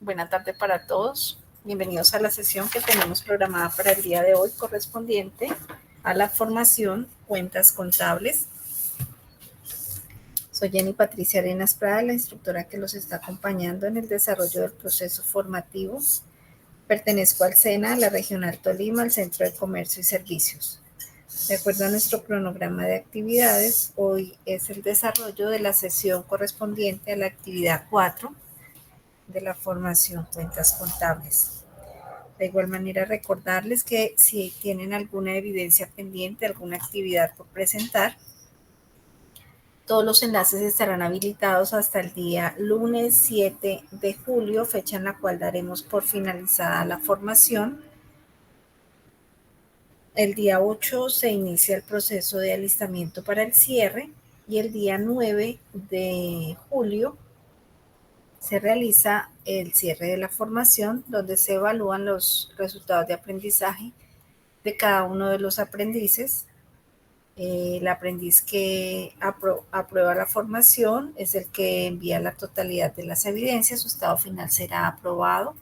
Buena tarde para todos. Bienvenidos a la sesión que tenemos programada para el día de hoy, correspondiente a la formación Cuentas Contables. Soy Jenny Patricia Arenas Prada, la instructora que los está acompañando en el desarrollo del proceso formativo. Pertenezco al SENA, a la Regional Tolima, al Centro de Comercio y Servicios. De acuerdo a nuestro cronograma de actividades, hoy es el desarrollo de la sesión correspondiente a la actividad 4 de la formación Cuentas Contables. De igual manera, recordarles que si tienen alguna evidencia pendiente, alguna actividad por presentar, todos los enlaces estarán habilitados hasta el día lunes 7 de julio, fecha en la cual daremos por finalizada la formación. El día 8 se inicia el proceso de alistamiento para el cierre y el día 9 de julio se realiza el cierre de la formación, donde se evalúan los resultados de aprendizaje de cada uno de los aprendices. El aprendiz que aprueba la formación es el que envía la totalidad de las evidencias, su estado final será aprobado,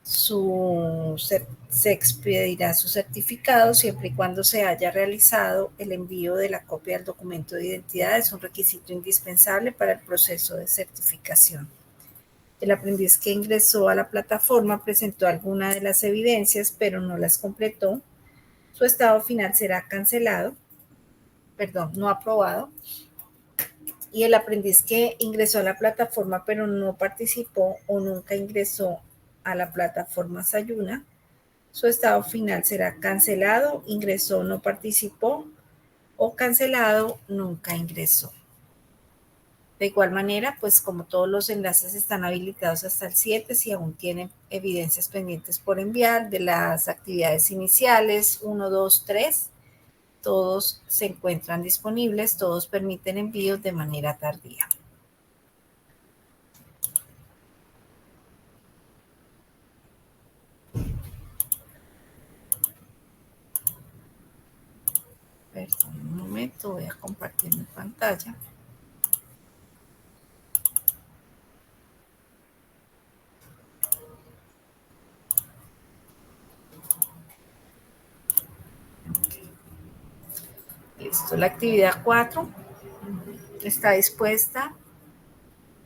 se expedirá su certificado siempre y cuando se haya realizado el envío de la copia del documento de identidad. Es un requisito indispensable para el proceso de certificación. El aprendiz que ingresó a la plataforma presentó alguna de las evidencias, pero no las completó. Su estado final será no aprobado. Y el aprendiz que ingresó a la plataforma, pero no participó o nunca ingresó a la plataforma Sayuna, su estado final será cancelado, ingresó, no participó, o cancelado, nunca ingresó. De igual manera, pues como todos los enlaces están habilitados hasta el 7, si aún tienen evidencias pendientes por enviar de las actividades iniciales 1, 2, 3, todos se encuentran disponibles, todos permiten envíos de manera tardía. Perdón, un momento, voy a compartir mi pantalla. Listo, la actividad 4 está dispuesta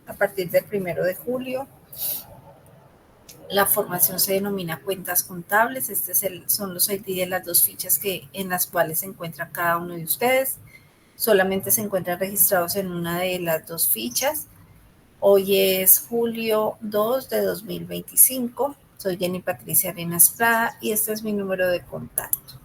a partir del 1 de julio. La formación se denomina cuentas contables. Son los ID de las dos fichas en las cuales se encuentra cada uno de ustedes. Solamente se encuentran registrados en una de las dos fichas. Hoy es julio 2 de 2025. Soy Jenny Patricia Arenas Prada y este es mi número de contacto.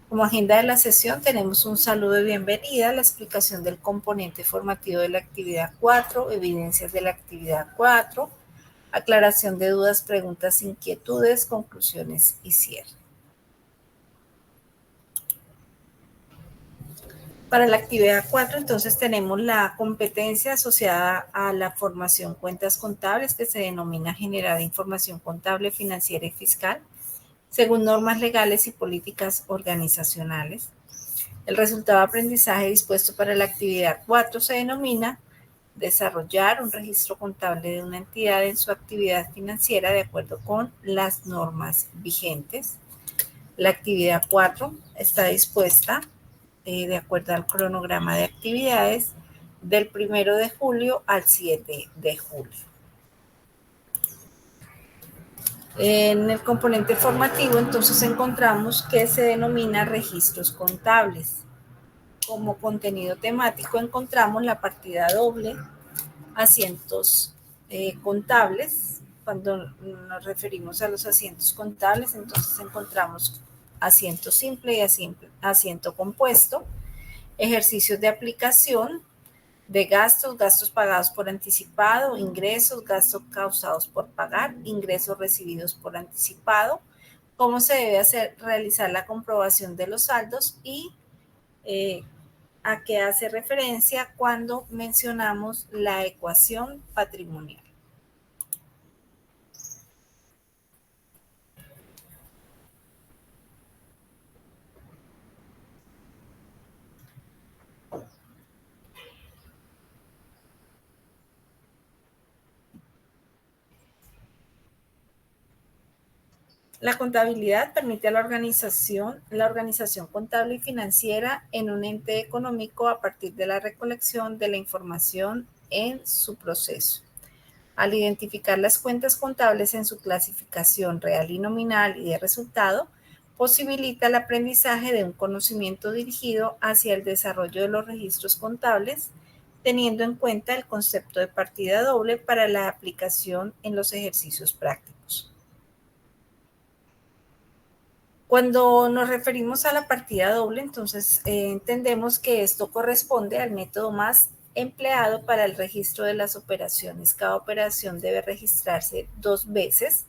Como agenda de la sesión tenemos un saludo de bienvenida, la explicación del componente formativo de la actividad 4, evidencias de la actividad 4, aclaración de dudas, preguntas, inquietudes, conclusiones y cierre. Para la actividad 4, entonces tenemos la competencia asociada a la formación cuentas contables, que se denomina generar información contable, financiera y fiscal, según normas legales y políticas organizacionales. El resultado de aprendizaje dispuesto para la actividad 4 se denomina desarrollar un registro contable de una entidad en su actividad financiera de acuerdo con las normas vigentes. La actividad 4 está dispuesta de acuerdo al cronograma de actividades del 1 de julio al 7 de julio. En el componente formativo, entonces, encontramos que se denomina registros contables. Como contenido temático encontramos la partida doble, asientos contables. Cuando nos referimos a los asientos contables, entonces encontramos asiento simple y asiento compuesto, ejercicios de aplicación de gastos pagados por anticipado, ingresos, gastos causados por pagar, ingresos recibidos por anticipado, cómo se debe realizar la comprobación de los saldos y a qué hace referencia cuando mencionamos la ecuación patrimonial. La contabilidad permite a la organización contable y financiera en un ente económico a partir de la recolección de la información en su proceso. Al identificar las cuentas contables en su clasificación real y nominal y de resultado, posibilita el aprendizaje de un conocimiento dirigido hacia el desarrollo de los registros contables, teniendo en cuenta el concepto de partida doble para la aplicación en los ejercicios prácticos. Cuando nos referimos a la partida doble, entonces entendemos que esto corresponde al método más empleado para el registro de las operaciones. Cada operación debe registrarse 2 veces,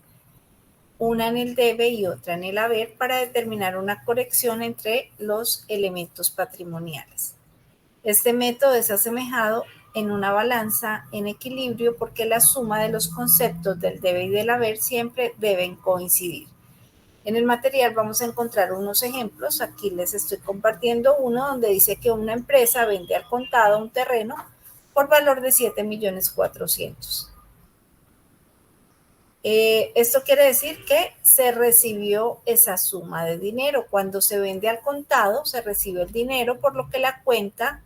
una en el debe y otra en el haber, para determinar una corrección entre los elementos patrimoniales. Este método es asemejado en una balanza en equilibrio porque la suma de los conceptos del debe y del haber siempre deben coincidir. En el material vamos a encontrar unos ejemplos. Aquí les estoy compartiendo uno donde dice que una empresa vende al contado un terreno por valor de 7.400.000. Esto quiere decir que se recibió esa suma de dinero. Cuando se vende al contado, se recibe el dinero, por lo que la cuenta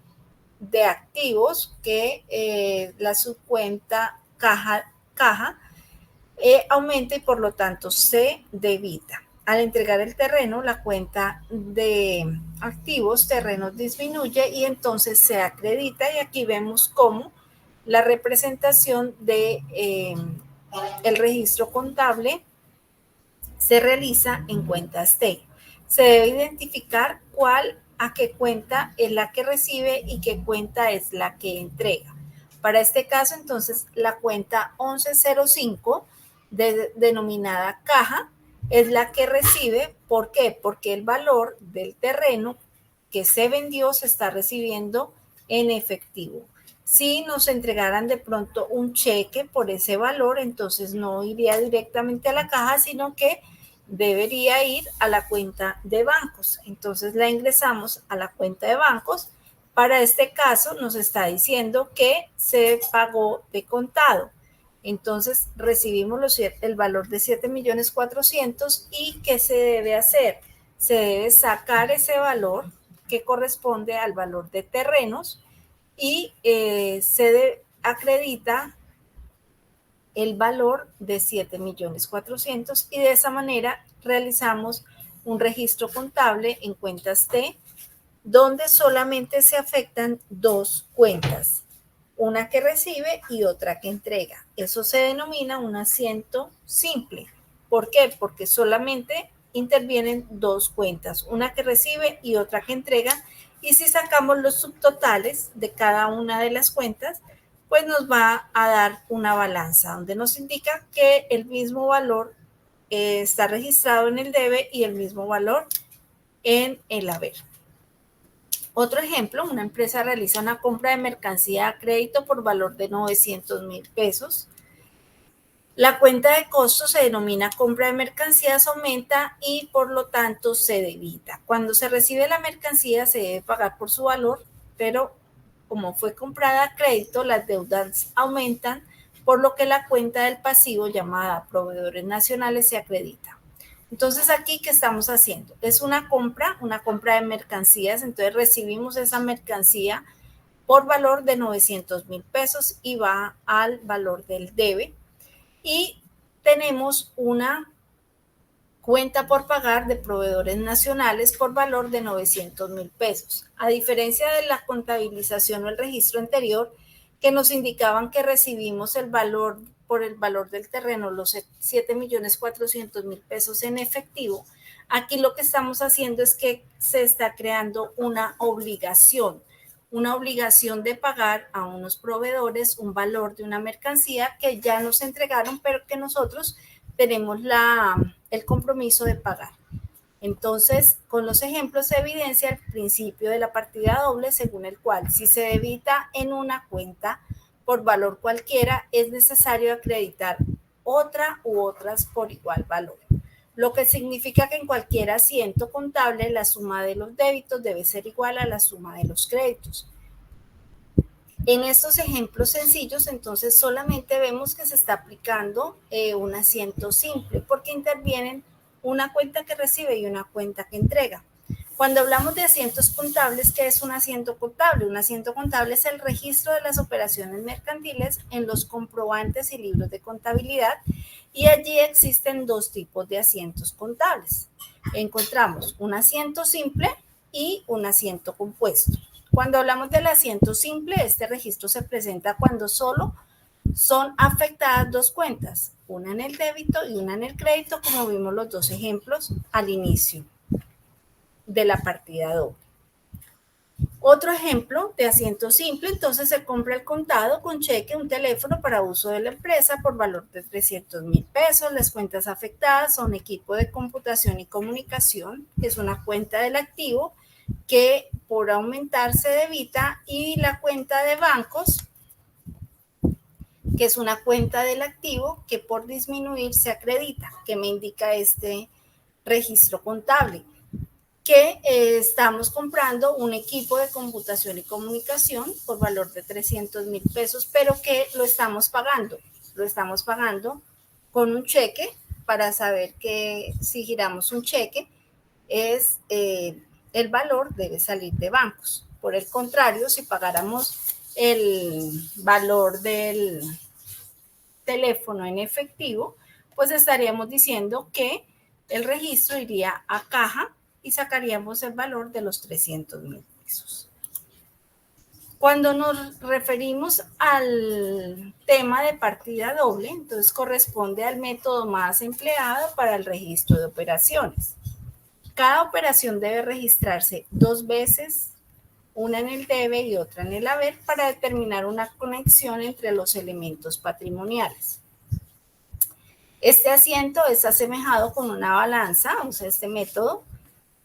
de activos, que la subcuenta caja aumenta y por lo tanto se debita. Al entregar el terreno, la cuenta de activos terrenos disminuye y entonces se acredita, y aquí vemos cómo la representación de el registro contable se realiza en cuentas T. Se debe identificar a qué cuenta es la que recibe y qué cuenta es la que entrega. Para este caso, entonces, la cuenta 1105, denominada caja, es la que recibe. ¿Por qué? Porque el valor del terreno que se vendió se está recibiendo en efectivo. Si nos entregaran de pronto un cheque por ese valor, entonces no iría directamente a la caja, sino que debería ir a la cuenta de bancos. Entonces la ingresamos a la cuenta de bancos. Para este caso nos está diciendo que se pagó de contado. Entonces recibimos el valor de 7.400.000 y ¿qué se debe hacer? Se debe sacar ese valor que corresponde al valor de terrenos y se acredita el valor de 7.400.000 y de esa manera realizamos un registro contable en cuentas T donde solamente se afectan 2 cuentas, una que recibe y otra que entrega. Eso se denomina un asiento simple. ¿Por qué? Porque solamente intervienen 2 cuentas, una que recibe y otra que entrega, y si sacamos los subtotales de cada una de las cuentas, pues nos va a dar una balanza donde nos indica que el mismo valor está registrado en el debe y el mismo valor en el haber. Otro ejemplo, una empresa realiza una compra de mercancía a crédito por valor de 900.000 pesos. La cuenta de costos se denomina compra de mercancías, aumenta y por lo tanto se debita. Cuando se recibe la mercancía se debe pagar por su valor, pero como fue comprada a crédito, las deudas aumentan, por lo que la cuenta del pasivo llamada proveedores nacionales se acredita. Entonces aquí, ¿qué estamos haciendo? Es una compra de mercancías, entonces recibimos esa mercancía por valor de 900.000 pesos y va al valor del debe. Y tenemos una cuenta por pagar de proveedores nacionales por valor de 900.000 pesos. A diferencia de la contabilización o el registro anterior, que nos indicaban que recibimos el valor por el valor del terreno, los 7.400.000 pesos en efectivo, aquí lo que estamos haciendo es que se está creando una obligación de pagar a unos proveedores un valor de una mercancía que ya nos entregaron, pero que nosotros tenemos el compromiso de pagar. Entonces, con los ejemplos se evidencia el principio de la partida doble, según el cual si se debita en una cuenta por valor cualquiera, es necesario acreditar otra u otras por igual valor, lo que significa que en cualquier asiento contable la suma de los débitos debe ser igual a la suma de los créditos. En estos ejemplos sencillos, entonces solamente vemos que se está aplicando un asiento simple porque intervienen una cuenta que recibe y una cuenta que entrega. Cuando hablamos de asientos contables, ¿qué es un asiento contable? Un asiento contable es el registro de las operaciones mercantiles en los comprobantes y libros de contabilidad, y allí existen dos tipos de asientos contables. Encontramos un asiento simple y un asiento compuesto. Cuando hablamos del asiento simple, este registro se presenta cuando solo son afectadas dos cuentas, una en el débito y una en el crédito, como vimos los dos ejemplos al inicio de la partida doble. Otro ejemplo de asiento simple, entonces se compra el contado con cheque, un teléfono para uso de la empresa por valor de 300,000 pesos. Las cuentas afectadas son equipo de computación y comunicación, que es una cuenta del activo que por aumentar se debita, y la cuenta de bancos, que es una cuenta del activo que por disminuir se acredita, que me indica este registro contable, que estamos comprando un equipo de computación y comunicación por valor de 300,000 pesos, pero que lo estamos pagando con un cheque, para saber que si giramos un cheque es el valor debe salir de bancos. Por el contrario, si pagáramos el valor del teléfono en efectivo, pues estaríamos diciendo que el registro iría a caja y sacaríamos el valor de los 300,000 pesos. Cuando nos referimos al tema de partida doble, entonces corresponde al método más empleado para el registro de operaciones. Cada operación debe registrarse dos veces, una en el debe y otra en el haber, para determinar una conexión entre los elementos patrimoniales. Este asiento es asemejado con una balanza, o sea, este método,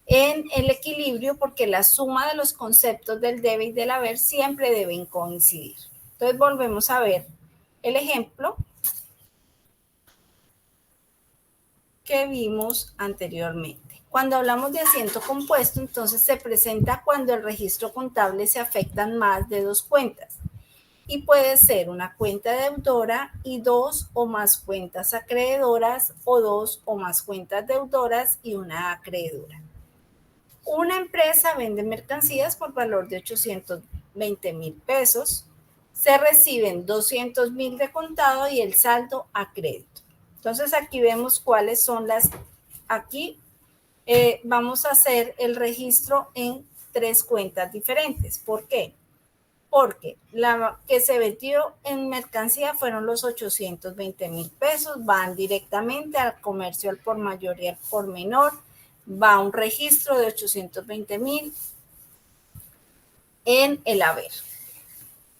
en el equilibrio, porque la suma de los conceptos del debe y del haber siempre deben coincidir. Entonces volvemos a ver el ejemplo que vimos anteriormente. Cuando hablamos de asiento compuesto, entonces se presenta cuando el registro contable se afectan más de dos cuentas, y puede ser una cuenta deudora y dos o más cuentas acreedoras, o dos o más cuentas deudoras y una acreedora. Una empresa vende mercancías por valor de 820,000 pesos, se reciben 200,000 de contado y el saldo a crédito. Entonces aquí vemos cuáles son aquí vamos a hacer el registro en tres cuentas diferentes. ¿Por qué? Porque la que se vendió en mercancía fueron los 820,000 pesos, van directamente al comercio al por mayor y al por menor, va a un registro de 820,000 en el haber.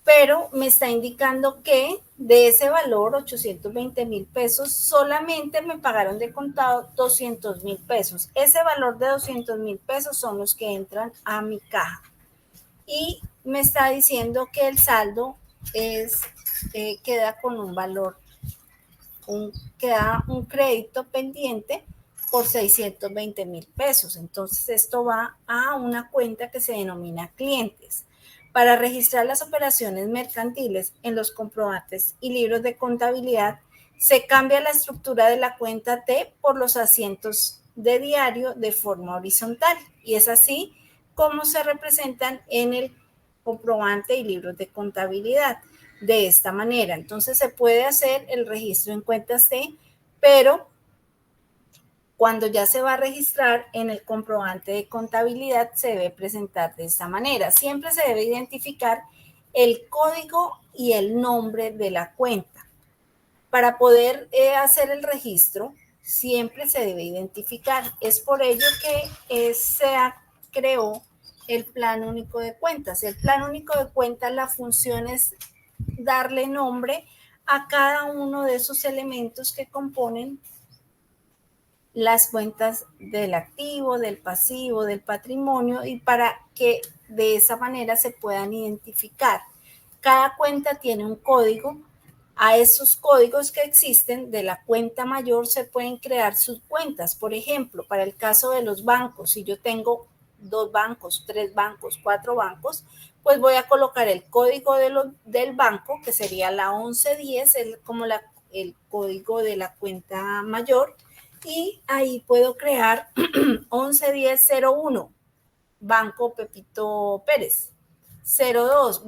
Pero me está indicando que de ese valor, 820,000 pesos, solamente me pagaron de contado 200,000 pesos. Ese valor de 200,000 pesos son los que entran a mi caja. Y me está diciendo que el saldo queda con un valor, queda un crédito pendiente por 620,000 pesos. Entonces esto va a una cuenta que se denomina clientes. Para registrar las operaciones mercantiles en los comprobantes y libros de contabilidad, se cambia la estructura de la cuenta T por los asientos de diario de forma horizontal, y es así como se representan en el comprobante y libros de contabilidad. De esta manera, entonces se puede hacer el registro en cuentas T, pero cuando ya se va a registrar en el comprobante de contabilidad se debe presentar de esta manera. Siempre se debe identificar el código y el nombre de la cuenta. Para poder hacer el registro, siempre se debe identificar. Es por ello que se creó el Plan Único de Cuentas. El Plan Único de Cuentas, la función es darle nombre a cada uno de esos elementos que componen las cuentas del activo, del pasivo, del patrimonio, y para que de esa manera se puedan identificar. Cada cuenta tiene un código. A esos códigos que existen de la cuenta mayor se pueden crear subcuentas. Por ejemplo, para el caso de los bancos, si yo tengo 2 bancos, 3 bancos, 4 bancos, pues voy a colocar el código del banco, que sería la 1110, como el código de la cuenta mayor, y ahí puedo crear 111001, Banco Pepito Pérez. 02,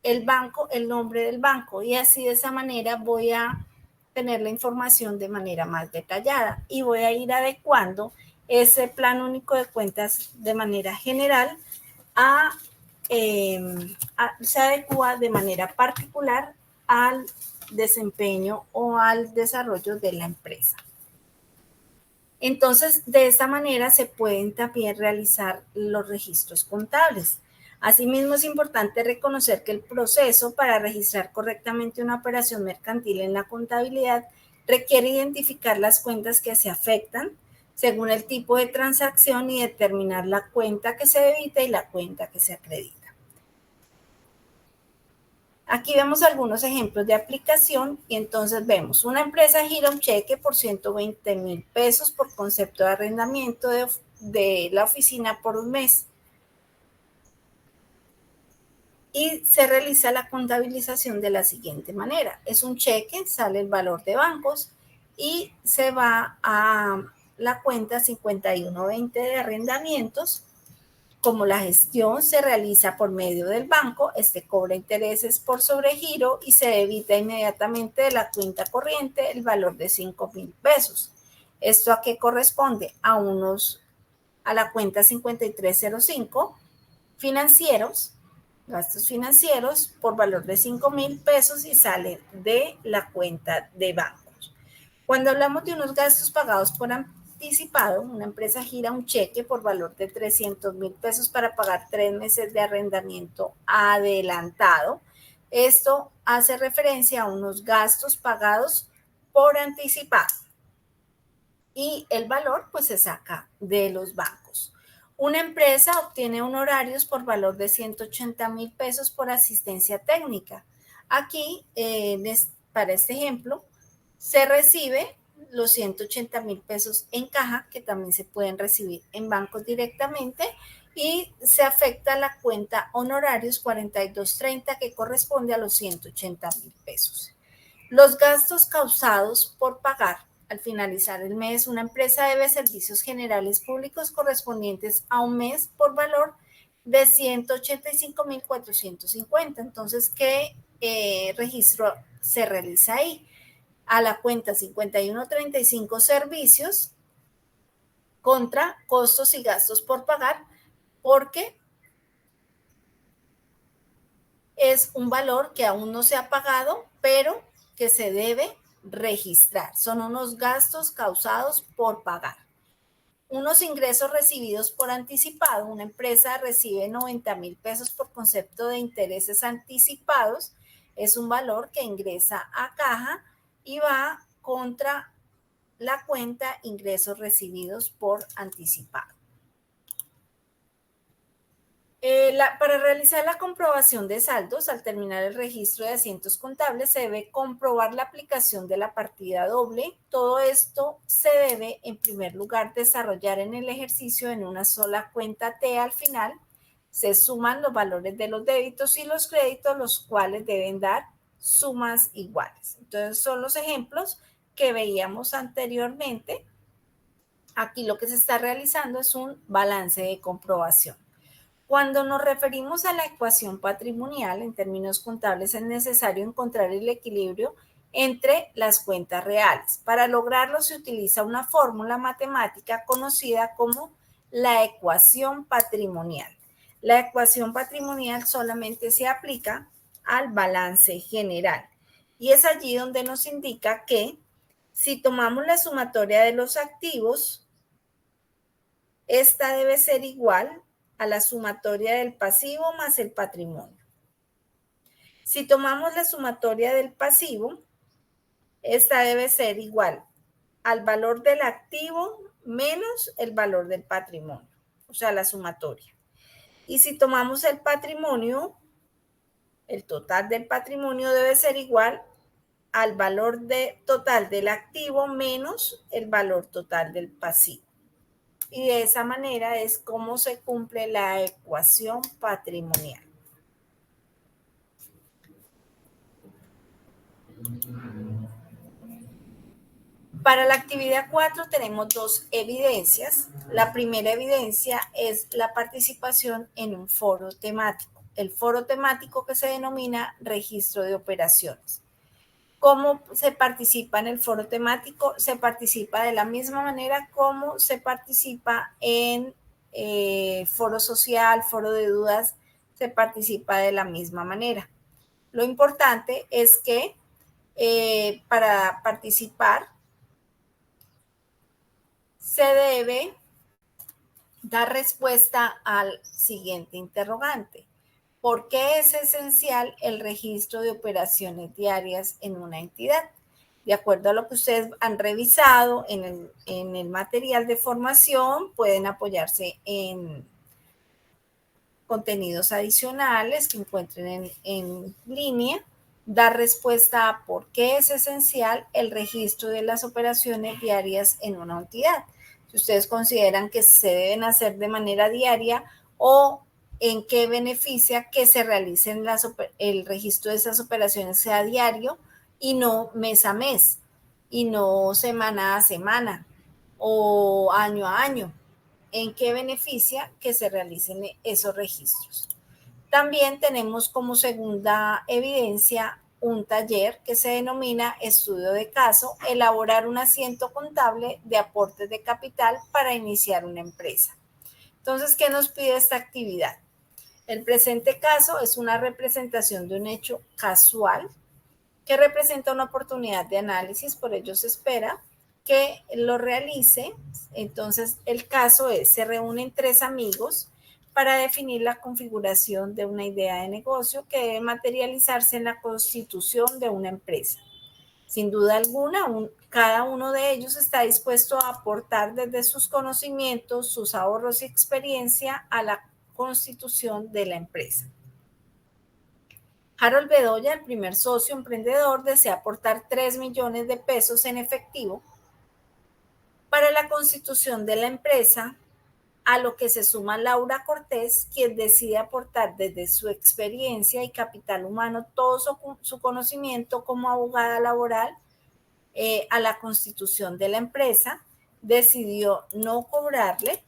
el nombre del banco, y así de esa manera voy a tener la información de manera más detallada y voy a ir adecuando ese plan único de cuentas de manera general se adecua de manera particular al desempeño o al desarrollo de la empresa. Entonces, de esta manera se pueden también realizar los registros contables. Asimismo, es importante reconocer que el proceso para registrar correctamente una operación mercantil en la contabilidad requiere identificar las cuentas que se afectan según el tipo de transacción y determinar la cuenta que se debita y la cuenta que se acredita. Aquí vemos algunos ejemplos de aplicación y entonces vemos, una empresa gira un cheque por 120,000 pesos por concepto de arrendamiento de la oficina por un mes. Y se realiza la contabilización de la siguiente manera. Es un cheque, sale el valor de bancos y se va a la cuenta 5120 de arrendamientos. Como la gestión se realiza por medio del banco, este cobra intereses por sobregiro y se debita inmediatamente de la cuenta corriente el valor de 5,000 pesos. ¿Esto a qué corresponde? A la cuenta 5305, financieros, gastos financieros por valor de 5,000 pesos y sale de la cuenta de bancos. Cuando hablamos de unos gastos pagados por anticipado, una empresa gira un cheque por valor de 300,000 pesos para pagar 3 meses de arrendamiento adelantado. Esto hace referencia a unos gastos pagados por anticipado y el valor pues se saca de los bancos. Una empresa obtiene honorarios por valor de 180,000 pesos por asistencia técnica. Aquí, para este ejemplo, se recibe los 180,000 pesos en caja, que también se pueden recibir en bancos directamente, y se afecta la cuenta honorarios 4230, que corresponde a los 180,000 pesos. Los gastos causados por pagar al finalizar el mes, una empresa debe servicios generales públicos correspondientes a un mes por valor de 185,450. Entonces, ¿qué registro se realiza ahí? A la cuenta 5135 servicios contra costos y gastos por pagar, porque es un valor que aún no se ha pagado, pero que se debe registrar. Son unos gastos causados por pagar. Unos ingresos recibidos por anticipado. Una empresa recibe 90,000 pesos por concepto de intereses anticipados. Es un valor que ingresa a caja y va contra la cuenta ingresos recibidos por anticipado. Para realizar la comprobación de saldos, al terminar el registro de asientos contables, se debe comprobar la aplicación de la partida doble. Todo esto se debe, en primer lugar, desarrollar en el ejercicio en una sola cuenta T al final. Se suman los valores de los débitos y los créditos, los cuales deben dar sumas iguales. Entonces, son los ejemplos que veíamos anteriormente. Aquí lo que se está realizando es un balance de comprobación. Cuando nos referimos a la ecuación patrimonial, en términos contables, es necesario encontrar el equilibrio entre las cuentas reales. Para lograrlo se utiliza una fórmula matemática conocida como la ecuación patrimonial. La ecuación patrimonial solamente se aplica al balance general y es allí donde nos indica que si tomamos la sumatoria de los activos, esta debe ser igual a la sumatoria del pasivo más el patrimonio. Si tomamos la sumatoria del pasivo, esta debe ser igual al valor del activo menos el valor del patrimonio, o sea, la sumatoria. Y si tomamos el patrimonio, el total del patrimonio debe ser igual al valor total del activo menos el valor total del pasivo. Y de esa manera es como se cumple la ecuación patrimonial. Para la actividad 4 tenemos dos evidencias. La primera evidencia es la participación en un foro temático. El foro temático que se denomina registro de operaciones. ¿Cómo se participa en el foro temático? Se participa de la misma manera como se participa en foro social, foro de dudas, se participa de la misma manera. Lo importante es que para participar se debe dar respuesta al siguiente interrogante. ¿Por qué es esencial el registro de operaciones diarias en una entidad? De acuerdo a lo que ustedes han revisado en el material de formación, pueden apoyarse en contenidos adicionales que encuentren en línea, dar respuesta a por qué es esencial el registro de las operaciones diarias en una entidad. Si ustedes consideran que se deben hacer de manera diaria o en qué beneficia que se realicen el registro de esas operaciones sea diario y no mes a mes, y no semana a semana o año a año. ¿En qué beneficia que se realicen esos registros? También tenemos como segunda evidencia un taller que se denomina estudio de caso, elaborar un asiento contable de aportes de capital para iniciar una empresa. Entonces, ¿qué nos pide esta actividad? El presente caso es una representación de un hecho casual que representa una oportunidad de análisis, por ello se espera que lo realice. Entonces, el caso es, se reúnen tres amigos para definir la configuración de una idea de negocio que debe materializarse en la constitución de una empresa. Sin duda alguna, cada uno de ellos está dispuesto a aportar desde sus conocimientos, sus ahorros y experiencia a la constitución de la empresa. Harold Bedoya, el primer socio emprendedor, desea aportar 3 millones de pesos en efectivo para la constitución de la empresa, a lo que se suma Laura Cortés, quien decide aportar desde su experiencia y capital humano todo su conocimiento como abogada laboral a la constitución de la empresa. Decidió no cobrarle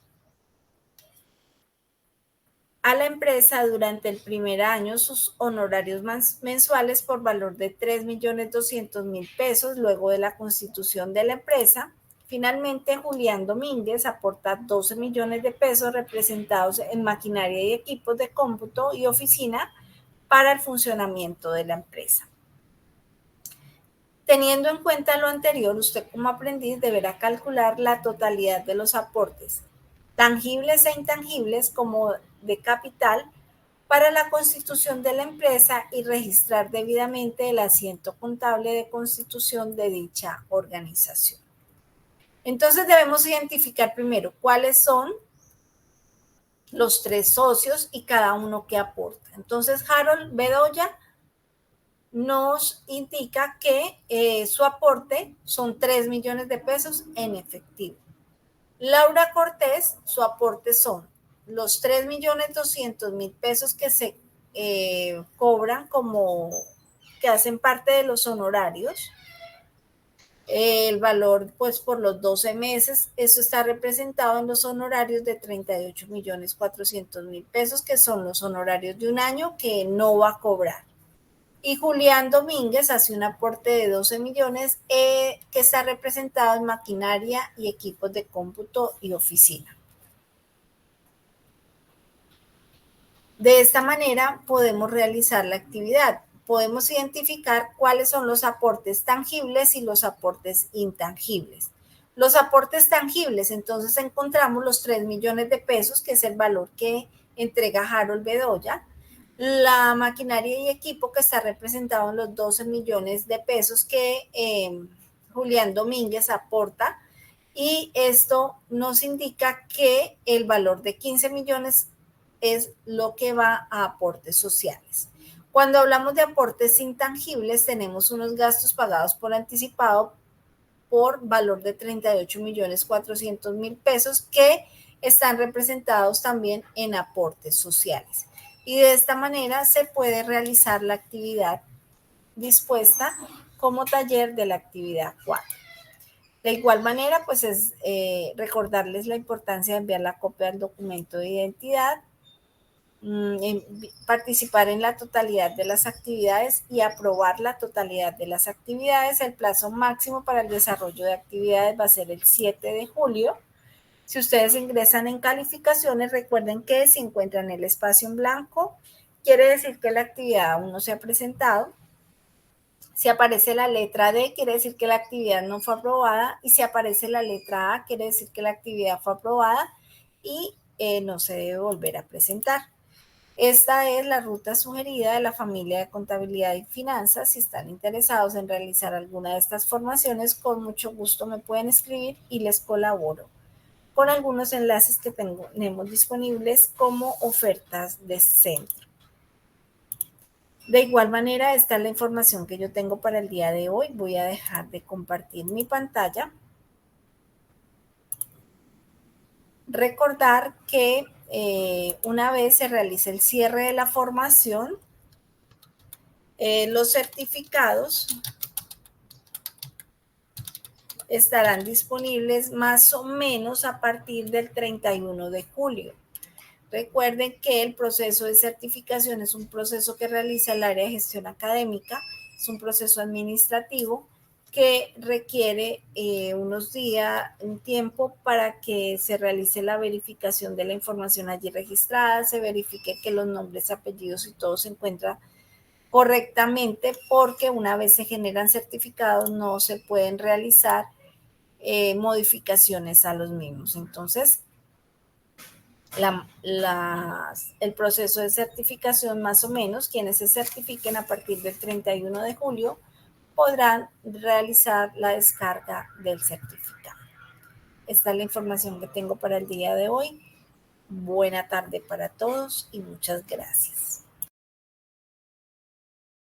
a la empresa durante el primer año sus honorarios mensuales por valor de 3.200.000 pesos luego de la constitución de la empresa. Finalmente, Julián Domínguez aporta 12 millones de pesos representados en maquinaria y equipos de cómputo y oficina para el funcionamiento de la empresa. Teniendo en cuenta lo anterior, usted como aprendiz deberá calcular la totalidad de los aportes, tangibles e intangibles como de capital, para la constitución de la empresa y registrar debidamente el asiento contable de constitución de dicha organización. Entonces debemos identificar primero cuáles son los tres socios y cada uno que aporta. Entonces Harold Bedoya nos indica que su aporte son 3 millones de pesos en efectivo. Laura Cortés, su aporte son los 3.200.000 pesos que se cobran como que hacen parte de los honorarios. El valor, pues por los 12 meses, eso está representado en los honorarios de 38.400.000 pesos, que son los honorarios de un año que no va a cobrar. Y Julián Domínguez hace un aporte de 12 millones que está representado en maquinaria y equipos de cómputo y oficina. De esta manera podemos realizar la actividad. Podemos identificar cuáles son los aportes tangibles y los aportes intangibles. Los aportes tangibles, entonces encontramos los 3 millones de pesos, que es el valor que entrega Harold Bedoya. La maquinaria y equipo, que está representado en los 12 millones de pesos que Julián Domínguez aporta, y esto nos indica que el valor de 15 millones es lo que va a aportes sociales. Cuando hablamos de aportes intangibles, tenemos unos gastos pagados por anticipado por valor de 38.400.000 pesos que están representados también en aportes sociales. Y de esta manera se puede realizar la actividad dispuesta como taller de la actividad 4. De igual manera, pues es recordarles la importancia de enviar la copia del documento de identidad, participar en la totalidad de las actividades y aprobar la totalidad de las actividades. El plazo máximo para el desarrollo de actividades va a ser el 7 de julio. Si ustedes ingresan en calificaciones, recuerden que si encuentran el espacio en blanco, quiere decir que la actividad aún no se ha presentado. Si aparece la letra D, quiere decir que la actividad no fue aprobada. Y si aparece la letra A, quiere decir que la actividad fue aprobada y no se debe volver a presentar. Esta es la ruta sugerida de la familia de contabilidad y finanzas. Si están interesados en realizar alguna de estas formaciones, con mucho gusto me pueden escribir y les colaboro con algunos enlaces que tenemos disponibles como ofertas de centro. De igual manera, esta es la información que yo tengo para el día de hoy. Voy a dejar de compartir mi pantalla. Recordar que una vez se realice el cierre de la formación, los certificados estarán disponibles más o menos a partir del 31 de julio. Recuerden que el proceso de certificación es un proceso que realiza el área de gestión académica, es un proceso administrativo que requiere unos días, un tiempo para que se realice la verificación de la información allí registrada, se verifique que los nombres, apellidos y todo se encuentra correctamente, porque una vez se generan certificados no se pueden realizar modificaciones a los mismos. Entonces, el proceso de certificación, más o menos, quienes se certifiquen a partir del 31 de julio podrán realizar la descarga del certificado. Esta es la información que tengo para el día de hoy. Buena tarde para todos y muchas gracias.